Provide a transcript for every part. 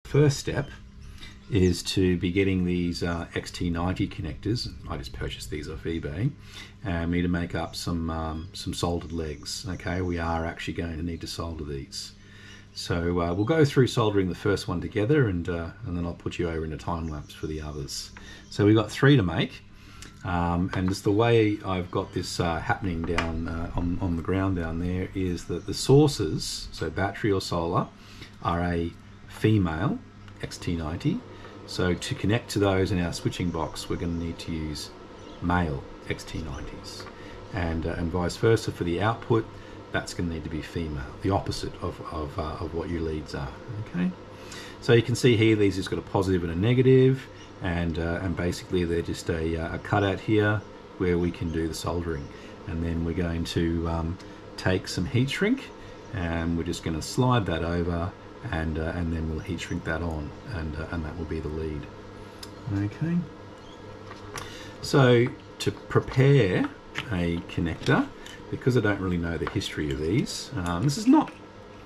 first step is to be getting these XT90 connectors. I just purchased these off eBay, and we need to make up some soldered legs. Okay, we are actually going to need to solder these. So we'll go through soldering the first one together, and then I'll put you over in a time lapse for the others. So we've got 3 to make, and just the way I've got this happening down on the ground down there is that the sources, so battery or solar, are a female XT90. So to connect to those in our switching box, we're going to need to use male XT90s, and vice versa for the output. That's going to need to be female, the opposite of what your leads are. Okay, so you can see here these has got a positive and a negative, and basically they're just a cutout here where we can do the soldering, and then we're going to take some heat shrink, and we're just going to slide that over, and then we'll heat shrink that on, and that will be the lead. Okay, so to prepare a connector, because I don't really know the history of these, this is not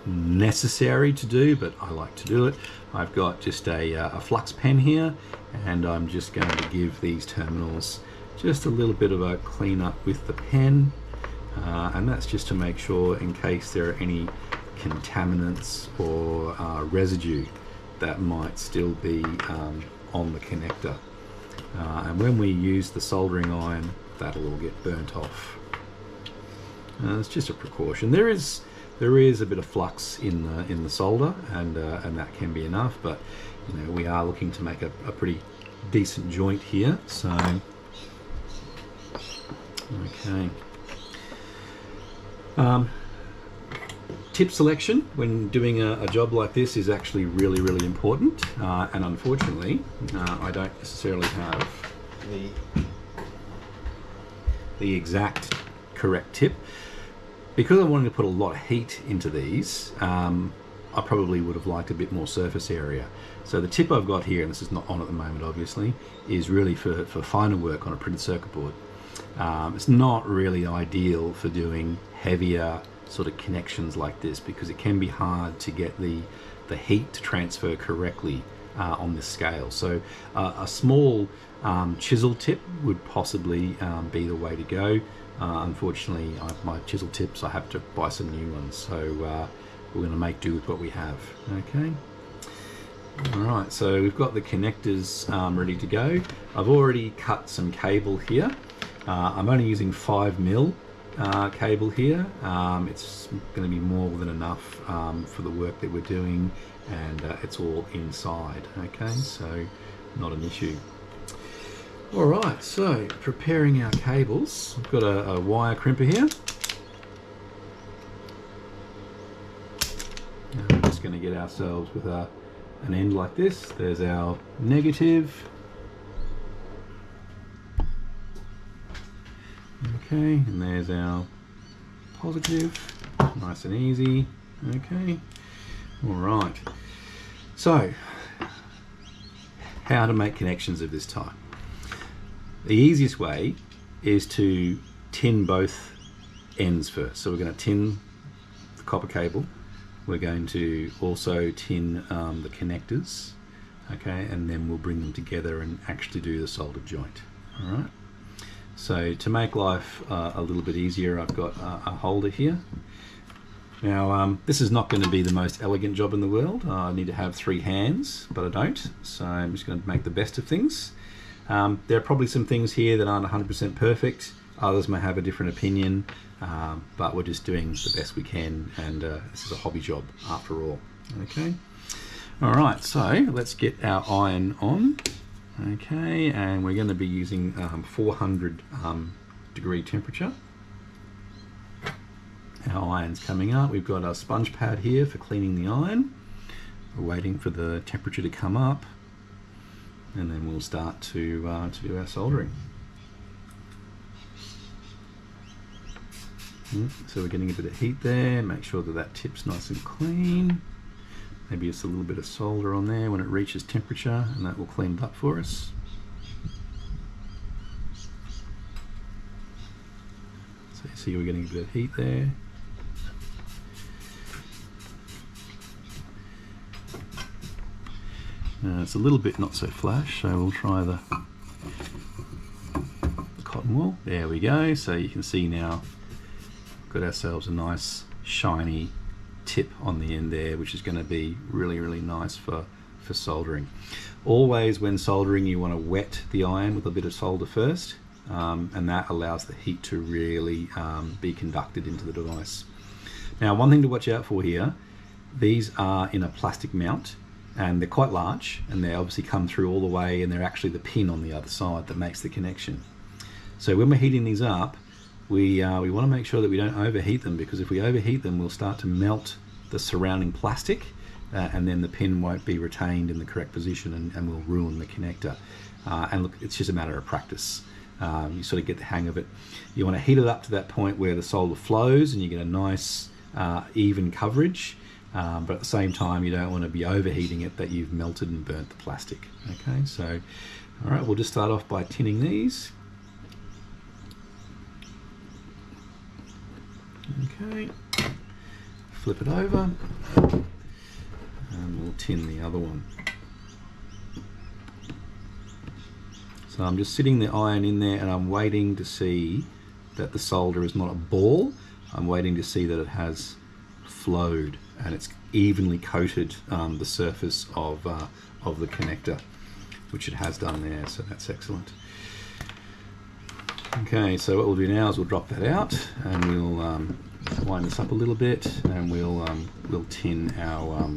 necessary to do, but I like to do it. I've got just a flux pen here, and I'm just going to give these terminals just a little bit of a clean up with the pen, and that's just to make sure in case there are any contaminants or residue that might still be on the connector, and when we use the soldering iron, that'll all get burnt off. It's just a precaution. There is a bit of flux in the solder, and that can be enough, but you know, we are looking to make a pretty decent joint here. So okay. Tip selection when doing a job like this is actually really important, and unfortunately I don't necessarily have the exact correct tip. Because I wanted to put a lot of heat into these, I probably would have liked a bit more surface area. So the tip I've got here, and this is not on at the moment obviously, is really for finer work on a printed circuit board. It's not really ideal for doing heavier sort of connections like this, because it can be hard to get the heat to transfer correctly on this scale. So a small chisel tip would possibly be the way to go. Unfortunately, my chisel tips, I have to buy some new ones, so we're going to make do with what we have. Okay. Alright, so we've got the connectors ready to go. I've already cut some cable here. I'm only using 5mm cable here. It's going to be more than enough for the work that we're doing, and it's all inside. Okay, so not an issue. Alright, so preparing our cables. I've got a wire crimper here. And we're just going to get ourselves with an end like this. There's our negative. Okay, and there's our positive. Nice and easy. Okay, alright. So, how to make connections of this type. The easiest way is to tin both ends first. So we're going to tin the copper cable. We're going to also tin the connectors, okay, and then we'll bring them together and actually do the soldered joint. All right. So to make life a little bit easier, I've got a holder here. Now this is not going to be the most elegant job in the world. I need to have 3 hands, but I don't. So I'm just going to make the best of things. There are probably some things here that aren't 100% perfect. Others may have a different opinion, but we're just doing the best we can, and this is a hobby job after all. Okay. All right, so let's get our iron on. Okay, and we're going to be using 400 degree temperature. Our iron's coming up. We've got our sponge pad here for cleaning the iron. We're waiting for the temperature to come up, and then we'll start to do our soldering. So we're getting a bit of heat there. Make sure that that tip's nice and clean. Maybe just a little bit of solder on there when it reaches temperature, and that will clean it up for us. So you see we're getting a bit of heat there. It's a little bit not so flash, so we'll try the cotton wool. There we go. So you can see now, got ourselves a nice shiny tip on the end there, which is going to be really, really nice for soldering. Always when soldering, you want to wet the iron with a bit of solder first, and that allows the heat to really be conducted into the device. Now, one thing to watch out for here, these are in a plastic mount, and they're quite large, and they obviously come through all the way, and they're actually the pin on the other side that makes the connection. So when we're heating these up, we want to make sure that we don't overheat them, because if we overheat them, we'll start to melt the surrounding plastic, and then the pin won't be retained in the correct position, and will ruin the connector. And look, it's just a matter of practice. You sort of get the hang of it. You want to heat it up to that point where the solder flows and you get a nice even coverage. But at the same time, you don't want to be overheating it that you've melted and burnt the plastic. Okay, so all right, we'll just start off by tinning these. Okay, flip it over, and we'll tin the other one. So I'm just sitting the iron in there, and I'm waiting to see that the solder is not a ball. I'm waiting to see that it has flowed and it's evenly coated the surface of the connector, which it has done there, so that's excellent. Okay, so what we'll do now is we'll drop that out, and we'll wind this up a little bit, and we'll tin our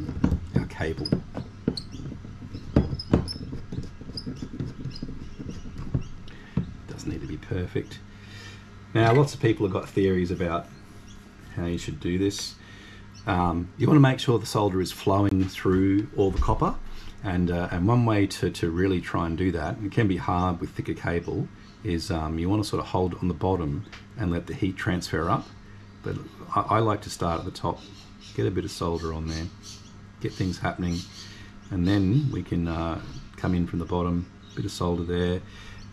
cable. Doesn't need to be perfect. Now, lots of people have got theories about how you should do this. You want to make sure the solder is flowing through all the copper, and one way to really try and do that, and it can be hard with thicker cable, is you want to sort of hold it on the bottom and let the heat transfer up. But I like to start at the top, get a bit of solder on there, get things happening, and then we can come in from the bottom, bit of solder there.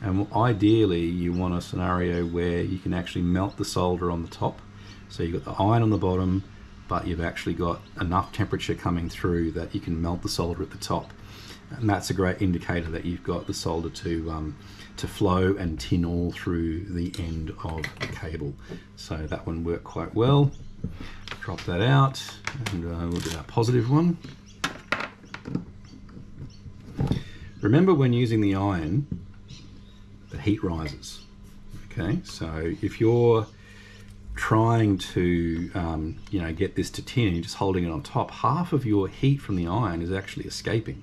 And ideally you want a scenario where you can actually melt the solder on the top. So you've got the iron on the bottom, but you've actually got enough temperature coming through that you can melt the solder at the top. And that's a great indicator that you've got the solder to flow and tin all through the end of the cable. So that one worked quite well. Drop that out, and we'll do our positive one. Remember, when using the iron, the heat rises. Okay, so if you're trying to get this to tin and you're just holding it on top, half of your heat from the iron is actually escaping.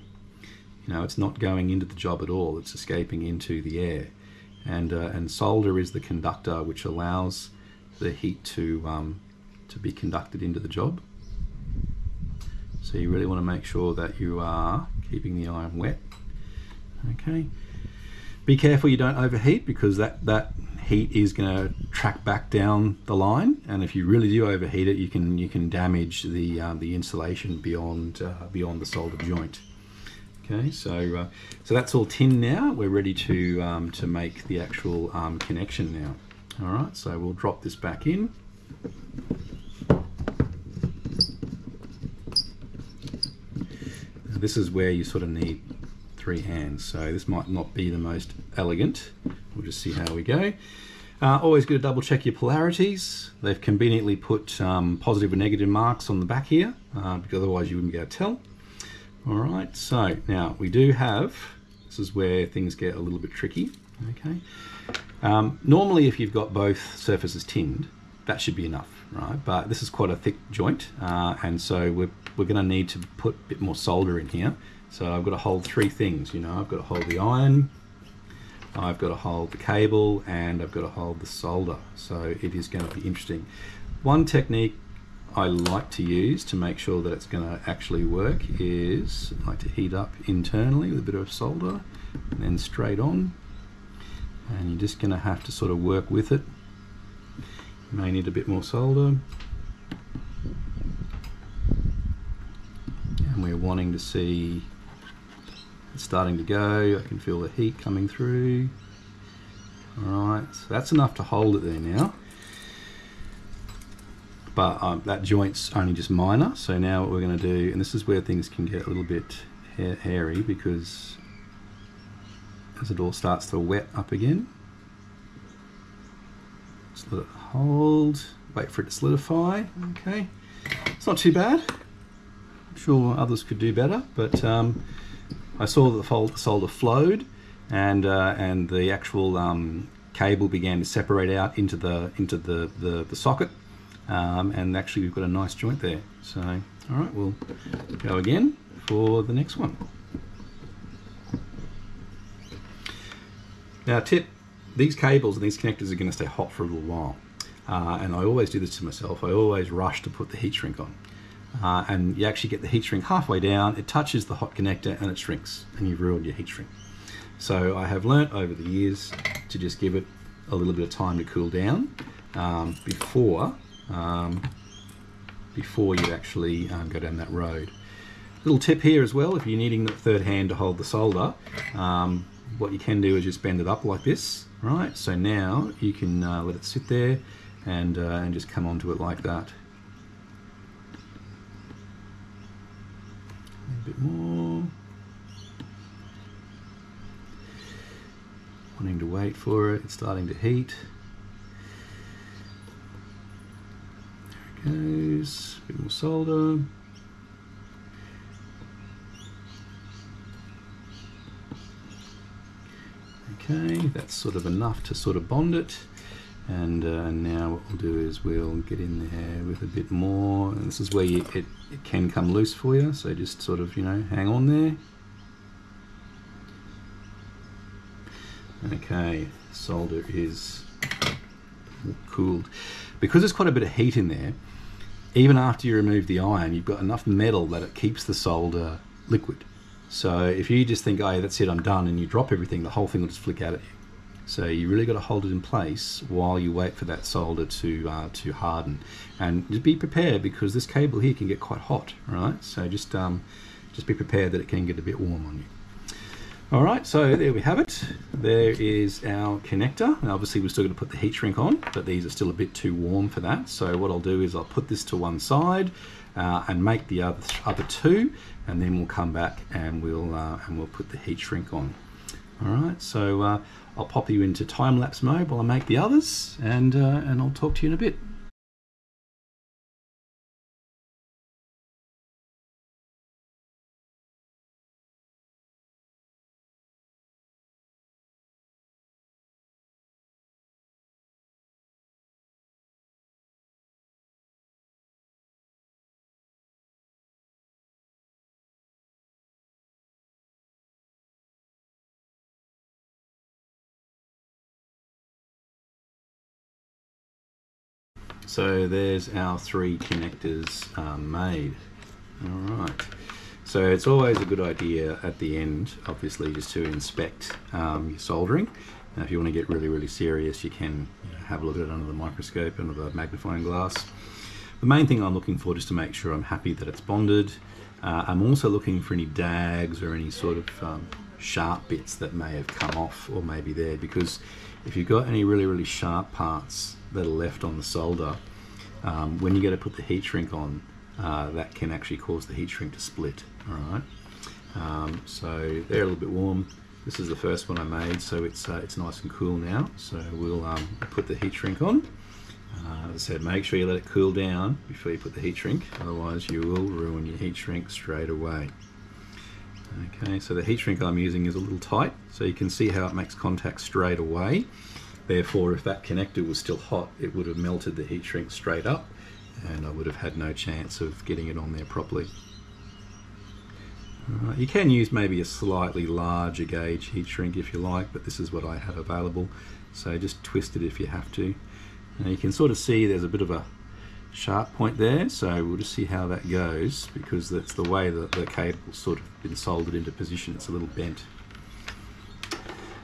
It's not going into the job at all, it's escaping into the air. And solder is the conductor which allows the heat to be conducted into the job. So you really want to make sure that you are keeping the iron wet. Okay. Be careful you don't overheat, because that heat is going to track back down the line, and if you really do overheat it, you can damage the insulation beyond the solder joint. Okay, so that's all tin now. We're ready to make the actual connection now. All right, so we'll drop this back in. Now, this is where you sort of need 3 hands, so this might not be the most elegant. We'll just see how we go. Always good to double check your polarities. They've conveniently put positive and negative marks on the back here, because otherwise you wouldn't be able to tell. All right, so now we do have, this is where things get a little bit tricky. Okay, normally if you've got both surfaces tinned, that should be enough, right? But this is quite a thick joint, and so we're going to need to put a bit more solder in here. So I've got to hold 3 things. I've got to hold the iron, I've got to hold the cable, and I've got to hold the solder. So it is going to be interesting. One technique I like to use to make sure that it's going to actually work is I like to heat up internally with a bit of solder, and then straight on. And you're just going to have to sort of work with it. You may need a bit more solder. And we're wanting to see it's starting to go. I can feel the heat coming through. Alright, so that's enough to hold it there now. But that joint's only just minor, so now what we're going to do, and this is where things can get a little bit hairy because as it all starts to wet up again, just let it hold, wait for it to solidify. Okay, it's not too bad. I'm sure others could do better, but I saw that the solder flowed, and the actual cable began to separate out into the socket, and actually we've got a nice joint there. So all right, we'll go again for the next one. Now tip, these cables and these connectors are going to stay hot for a little while, and I always do this to myself. I always rush to put the heat shrink on, and you actually get the heat shrink halfway down, it touches the hot connector and it shrinks, and you've ruined your heat shrink. So I have learnt over the years to just give it a little bit of time to cool down before you actually go down that road. Little tip here as well, if you're needing the third hand to hold the solder, what you can do is just bend it up like this, right? So now you can let it sit there and just come onto it like that. A bit more. Wanting to wait for it, it's starting to heat. There it goes, a bit more solder. Okay, that's sort of enough to sort of bond it, and now what we'll do is we'll get in there with a bit more, and this is where it can come loose for you, so just sort of, you know, hang on there. Okay, solder is cooled. Because there's quite a bit of heat in there, even after you remove the iron, you've got enough metal that it keeps the solder liquid. So if you just think, oh, that's it, I'm done, and you drop everything, the whole thing will just flick out at you. So you really got to hold it in place while you wait for that solder to harden. And just be prepared, because this cable here can get quite hot, right? So just be prepared that it can get a bit warm on you. All right, so there we have it. There is our connector. Now obviously we're still going to put the heat shrink on, but these are still a bit too warm for that. So what I'll do is I'll put this to one side and make the other two, and then we'll come back and we'll put the heat shrink on. All right, so I'll pop you into time-lapse mode while I make the others, and I'll talk to you in a bit. So there's our three connectors made. All right. So it's always a good idea at the end, obviously, just to inspect your soldering. Now, if you want to get really, really serious, you can have a look at it under the microscope, under the magnifying glass. The main thing I'm looking for, just to make sure I'm happy that it's bonded. I'm also looking for any dags or any sort of sharp bits that may have come off or may be there, because if you've got any really, really sharp parts that are left on the solder, when you go to put the heat shrink on, that can actually cause the heat shrink to split. All right, so they're a little bit warm. This is the first one I made, so it's nice and cool now. So we'll put the heat shrink on. As I said, make sure you let it cool down before you put the heat shrink, otherwise you will ruin your heat shrink straight away. Okay, so the heat shrink I'm using is a little tight, so you can see how it makes contact straight away. Therefore, if that connector was still hot, it would have melted the heat shrink straight up, and I would have had no chance of getting it on there properly. You can use maybe a slightly larger gauge heat shrink if you like, but this is what I have available, so just twist it if you have to. Now you can sort of see there's a bit of a sharp point there, so we'll just see how that goes, because that's the way that the cable's sort of been soldered into position. It's a little bent.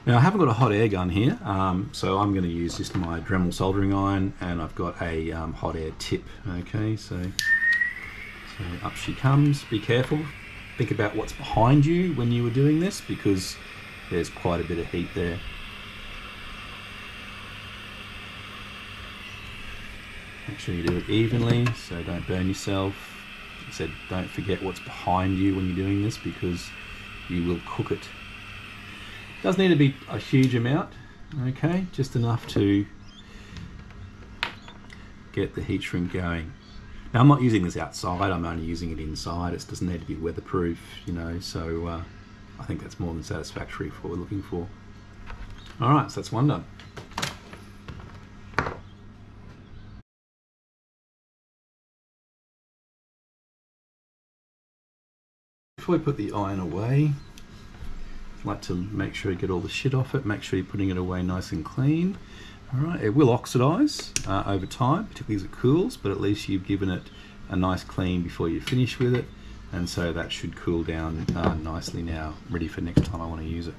Now I haven't got a hot air gun here, so I'm going to use just my Dremel soldering iron, and I've got a hot air tip. Okay, so up she comes. Be careful. Think about what's behind you when you were doing this, because there's quite a bit of heat there. Make sure you do it evenly, so don't burn yourself. Like I said, don't forget what's behind you when you're doing this, because you will cook it. Doesn't need to be a huge amount, okay, just enough to get the heat shrink going. Now I'm not using this outside, I'm only using it inside. It doesn't need to be weatherproof, you know, so I think that's more than satisfactory for what we're looking for. Alright, so that's one done. Before we put the iron away, I'd like to make sure you get all the shit off it, make sure you're putting it away nice and clean. Alright, it will oxidize over time, particularly as it cools, but at least you've given it a nice clean before you finish with it, and so that should cool down nicely now, ready for next time I want to use it.